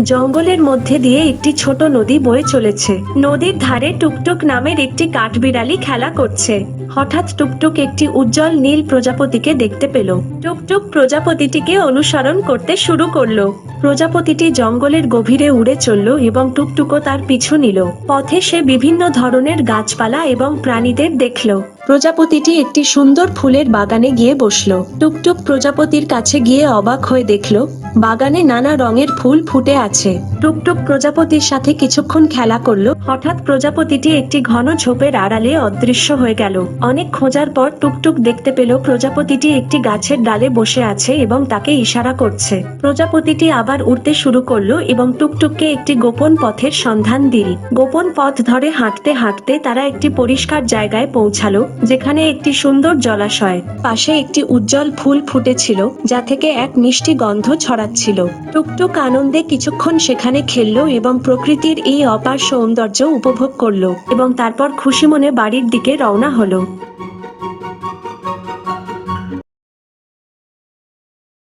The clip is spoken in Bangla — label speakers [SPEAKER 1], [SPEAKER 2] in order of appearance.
[SPEAKER 1] জঙ্গলের মধ্যে দিয়ে একটি ছোট নদী বয়ে চলেছে। নদীর ধারে টুকটুক নামের একটি কাঠবিড়ালি খেলা করছে। হঠাৎ টুকটুক একটি উজ্জ্বল নীল প্রজাপতিকে দেখতে পেল। টুকটুক প্রজাপতিটিকে অনুসরণ করতে শুরু করলো। প্রজাপতিটি জঙ্গলের গভীরে উড়ে চলল এবং টুকটুকও তার পিছু নিল। পথে সে বিভিন্ন ধরনের গাছপালা এবং প্রাণীদের দেখল। প্রজাপতিটি একটি সুন্দর ফুলের বাগানে গিয়ে বসল। টুকটুক প্রজাপতির কাছে গিয়ে অবাক হয়ে দেখল বাগানে নানা রঙের ফুল ফুটে আছে। টুকটুক প্রজাপতির সাথে কিছুক্ষণ খেলা করলো। হঠাৎ প্রজাপতিটি একটি ঘন ঝোপের আড়ালে অদৃশ্য হয়ে গেল। অনেক খোঁজার পর টুকটুক দেখতে পেল প্রজাপতিটি একটি গাছের ডালে বসে আছে এবং তাকে ইশারা করছে। প্রজাপতিটি আবার উড়তে শুরু করলো এবং টুকটুককে একটি গোপন পথের সন্ধান দিল। গোপন পথ ধরে হাঁটতে হাঁটতে তারা একটি পরিষ্কার জায়গায় পৌঁছালো, যেখানে একটি সুন্দর জলাশয় পাশে একটি উজ্জ্বল ফুল ফুটেছিল, যা থেকে এক মিষ্টি গন্ধ ছড়াচ্ছিল। টুকটুক আনন্দে কিছুক্ষণ সেখানে খেললো এবং প্রকৃতির এই অপার সৌন্দর্য উপভোগ করলো এবং তারপর খুশি মনে বাড়ির দিকে রওনা হলো।